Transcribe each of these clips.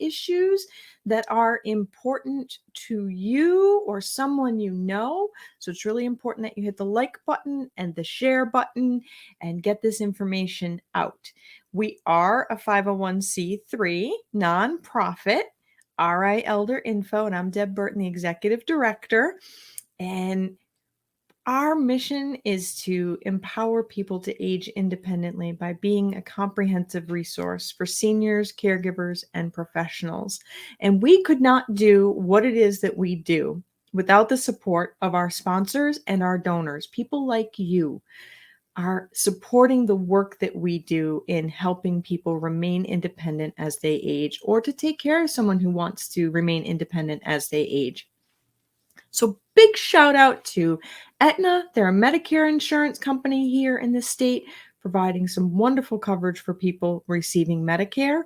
issues that are important to you or someone you know. So it's really important that you hit the like button and the share button and get this information out. We are a 501c3 nonprofit, RI Elder Info, and I'm Deb Burton, the executive director. And our mission is to empower people to age independently by being a comprehensive resource for seniors, caregivers, and professionals. And we could not do what it is that we do without the support of our sponsors and our donors. People like you are supporting the work that we do in helping people remain independent as they age, or to take care of someone who wants to remain independent as they age. So big shout out to Aetna. They're a Medicare insurance company here in the state, providing some wonderful coverage for people receiving Medicare.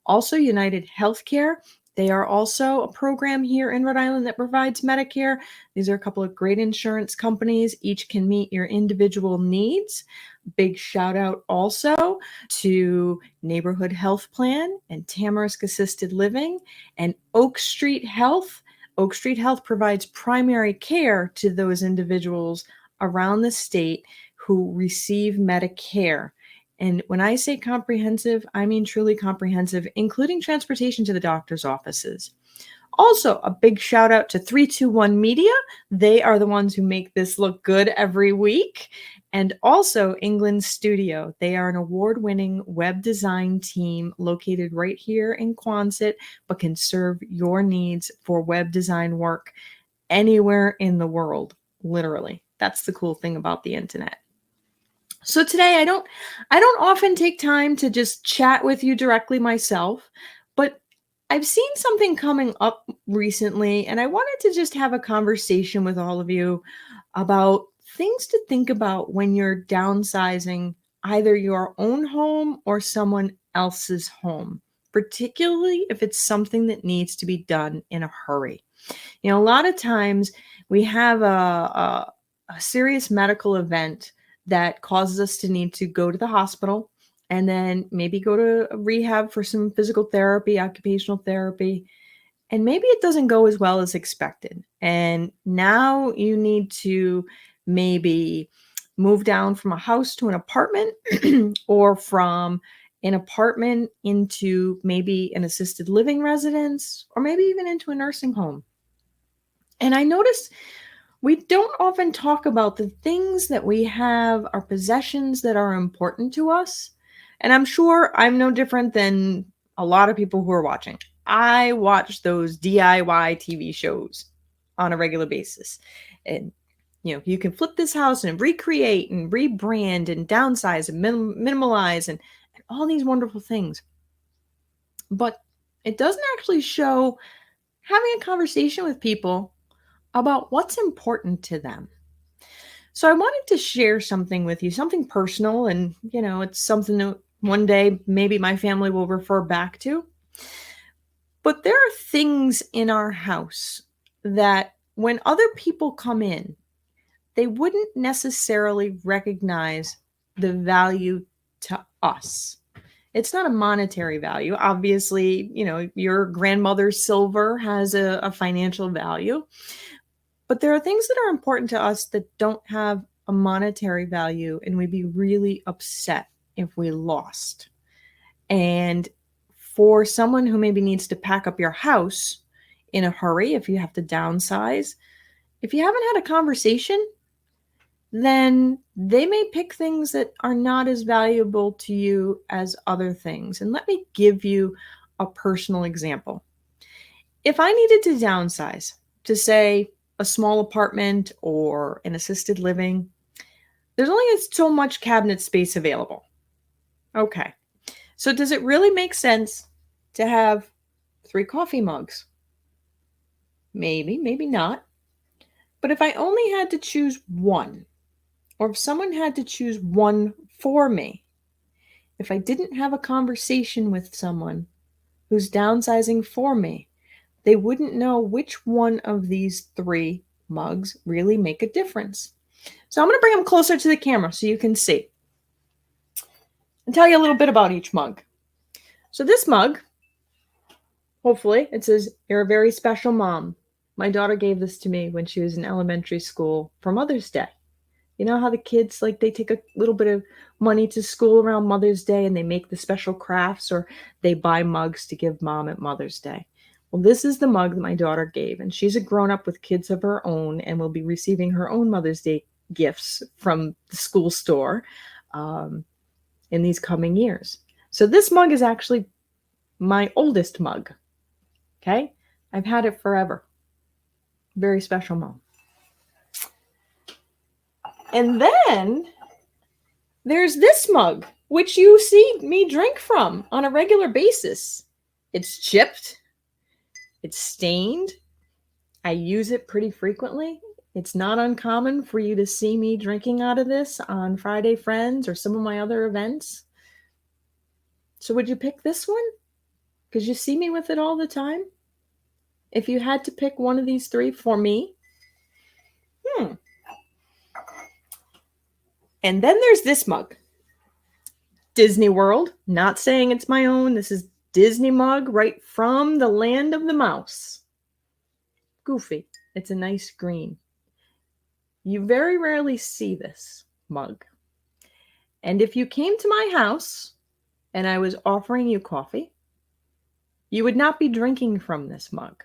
Also, United Healthcare. They are also a program here in Rhode Island that provides Medicare. These are a couple of great insurance companies. Each can meet your individual needs. Big shout out also to Neighborhood Health Plan and Tamarisk Assisted Living and Oak Street Health. Oak Street Health provides primary care to those individuals around the state who receive Medicare. And when I say comprehensive, I mean truly comprehensive, including transportation to the doctor's offices. Also, a big shout out to 321 Media. They are the ones who make this look good every week. And also England Studio. They are an award-winning web design team located right here in Quonset, but can serve your needs for web design work anywhere in the world, literally. That's the cool thing about the internet. So today I don't often take time to just chat with you directly myself, but I've seen something coming up recently, and I wanted to just have a conversation with all of you about things to think about when you're downsizing either your own home or someone else's home, particularly if it's something that needs to be done in a hurry. You know, a lot of times we have a serious medical event that causes us to need to go to the hospital and then maybe go to rehab for some physical therapy, occupational therapy. And maybe it doesn't go as well as expected. And now you need to maybe move down from a house to an apartment or from an apartment into maybe an assisted living residence or maybe even into a nursing home. And I noticed we don't often talk about the things that we have, our possessions that are important to us. And I'm sure I'm no different than a lot of people who are watching. I watch those DIY TV shows on a regular basis. And, you know, you can flip this house and recreate and rebrand and downsize and minimalize and all these wonderful things. But it doesn't actually show having a conversation with people about what's important to them. So I wanted to share something with you, something personal, and, you know, it's something that one day maybe my family will refer back to. But there are things in our house that when other people come in, they wouldn't necessarily recognize the value to us. It's not a monetary value. Obviously, you know, your grandmother's silver has a financial value. But there are things that are important to us that don't have a monetary value, and we'd be really upset if we lost. And for someone who maybe needs to pack up your house in a hurry, if you have to downsize, if you haven't had a conversation, then they may pick things that are not as valuable to you as other things. And let me give you a personal example. If I needed to downsize to, say, a small apartment or an assisted living, there's only so much cabinet space available. Okay. So does it really make sense to have 3 coffee mugs? Maybe, maybe not. But if I only had to choose one, or if someone had to choose one for me, if I didn't have a conversation with someone who's downsizing for me, they wouldn't know which one of these 3 mugs really make a difference. So I'm going to bring them closer to the camera so you can see and tell you a little bit about each mug. So this mug Hopefully, it says, "You're a very special mom." My daughter gave this to me when she was in elementary school for Mother's Day. You know how the kids, like, they take a little bit of money to school around Mother's Day and they make the special crafts or they buy mugs to give mom at Mother's Day. Well, this is the mug that my daughter gave, and she's a grown up with kids of her own and will be receiving her own Mother's Day gifts from the school store um, in these coming years. So this mug is actually my oldest mug. Okay. I've had it forever. Very special mom. And then there's this mug, which you see me drink from on a regular basis. It's chipped, it's stained. I use it pretty frequently. It's not uncommon for you to see me drinking out of this on Friday Friends or some of my other events. So would you pick this one? Because you see me with it all the time. If you had to pick one of these three for me. And then there's this mug. Disney World. Not saying it's my own. This is Disney mug right from the land of the mouse. Goofy. It's a nice green. You very rarely see this mug. And if you came to my house and I was offering you coffee, you would not be drinking from this mug.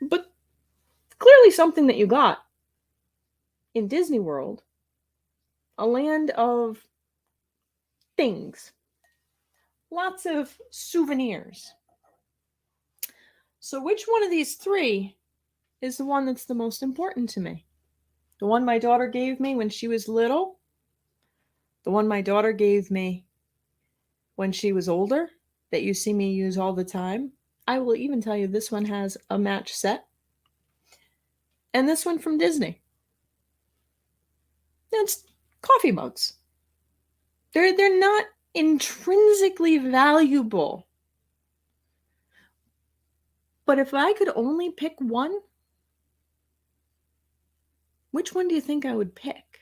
But clearly something that you got in Disney World, a land of things, lots of souvenirs. So which one of these three is the one that's the most important to me? The one my daughter gave me when she was little? The one my daughter gave me when she was older, that you see me use all the time? I will even tell you this one has a match set. And this one from Disney. It's coffee mugs. They're not intrinsically valuable. But if I could only pick one, which one do you think I would pick?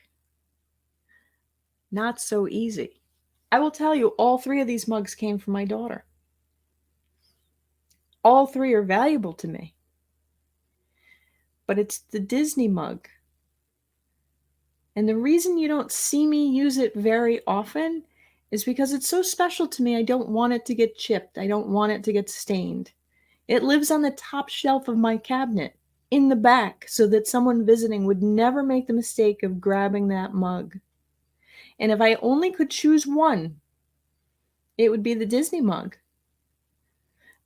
Not so easy. I will tell you, all three of these mugs came from my daughter. All three are valuable to me. But it's the Disney mug. And the reason you don't see me use it very often is because it's so special to me. I don't want it to get chipped. I don't want it to get stained. It lives on the top shelf of my cabinet in the back so that someone visiting would never make the mistake of grabbing that mug. And if I only could choose one, it would be the Disney mug.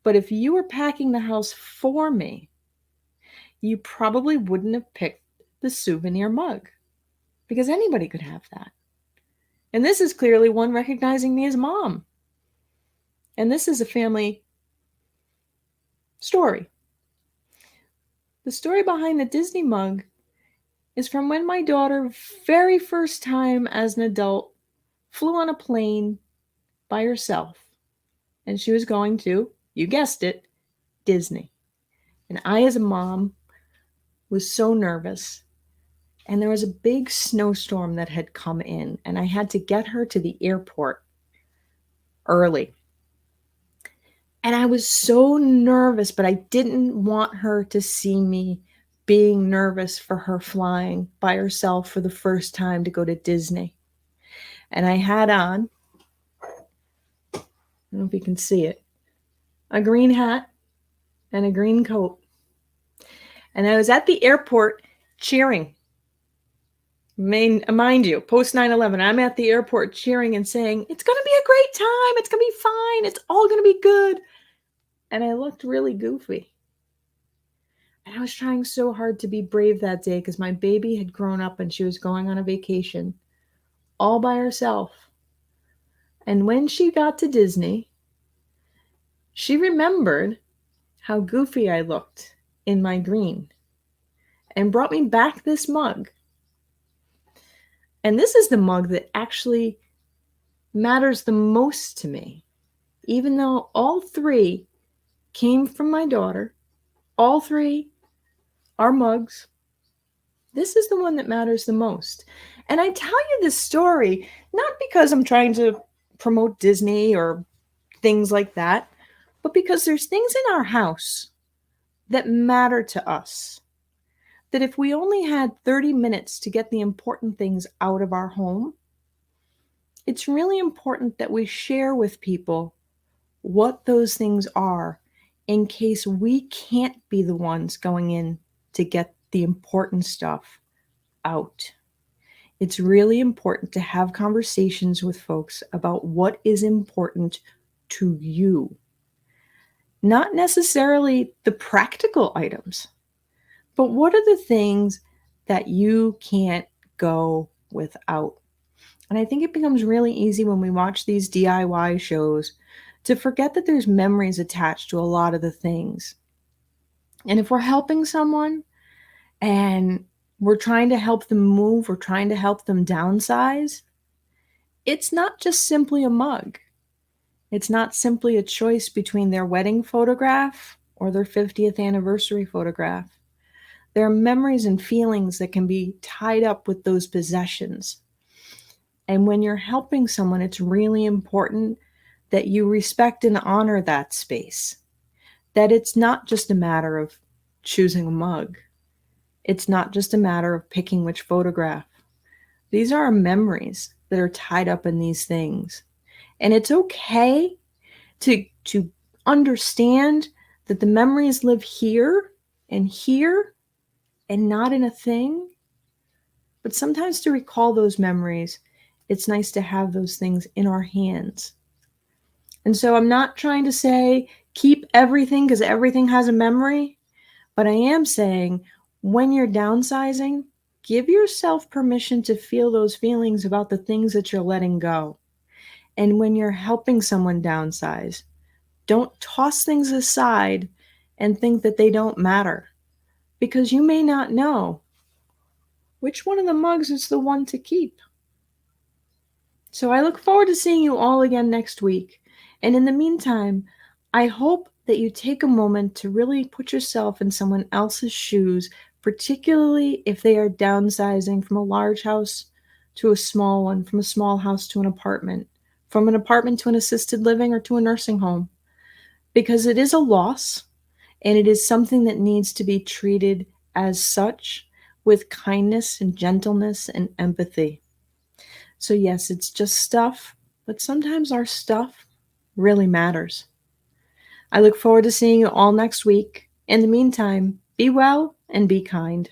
But if you were packing the house for me, you probably wouldn't have picked the souvenir mug, because anybody could have that. And this is clearly one recognizing me as mom. And this is a family story. The story behind the Disney mug is from when my daughter, very first time as an adult, flew on a plane by herself. And she was going to, you guessed it, Disney. And I, as a mom, was so nervous. And there was a big snowstorm that had come in, and I had to get her to the airport early. And I was so nervous, but I didn't want her to see me being nervous for her flying by herself for the first time to go to Disney. And I had on, I don't know if you can see it, a green hat and a green coat. And I was at the airport cheering. Mind you, post 9/11, I'm at the airport cheering and saying, it's going to be a great time. It's going to be fine. It's all going to be good. And I looked really goofy. And I was trying so hard to be brave that day because my baby had grown up and she was going on a vacation all by herself. And when she got to Disney, she remembered how goofy I looked in my green and brought me back this mug. And this is the mug that actually matters the most to me. Even though all three came from my daughter, all three are mugs, this is the one that matters the most. And I tell you this story not because I'm trying to promote Disney or things like that, but because there's things in our house that matter to us. That if we only had 30 minutes to get the important things out of our home, it's really important that we share with people what those things are in case we can't be the ones going in to get the important stuff out. It's really important to have conversations with folks about what is important to you. Not necessarily the practical items, but what are the things that you can't go without? And I think it becomes really easy when we watch these DIY shows to forget that there's memories attached to a lot of the things. And if we're helping someone and we're trying to help them move, we're trying to help them downsize, it's not just simply a mug. It's not simply a choice between their wedding photograph or their 50th anniversary photograph. There are memories and feelings that can be tied up with those possessions. And when you're helping someone, it's really important that you respect and honor that space. That it's not just a matter of choosing a mug. It's not just a matter of picking which photograph. These are our memories that are tied up in these things. And it's okay to understand that the memories live here and not in a thing. But sometimes to recall those memories, it's nice to have those things in our hands. And so I'm not trying to say keep everything because everything has a memory, but I am saying when you're downsizing, give yourself permission to feel those feelings about the things that you're letting go. And when you're helping someone downsize, don't toss things aside and think that they don't matter, because you may not know which one of the mugs is the one to keep. So I look forward to seeing you all again next week. And in the meantime, I hope that you take a moment to really put yourself in someone else's shoes, particularly if they are downsizing from a large house to a small one, from a small house to an apartment, from an apartment to an assisted living or to a nursing home. Because it is a loss, and it is something that needs to be treated as such with kindness and gentleness and empathy. So yes, it's just stuff, but sometimes our stuff really matters. I look forward to seeing you all next week. In the meantime, be well and be kind.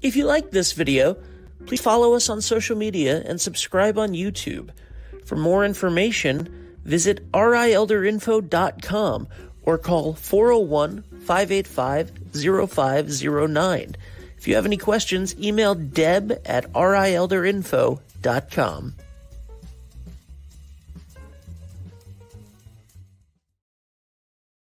If you like this video, please follow us on social media and subscribe on YouTube. For more information, visit rielderinfo.com or call 401-585-0509. If you have any questions, email deb@rielderinfo.com.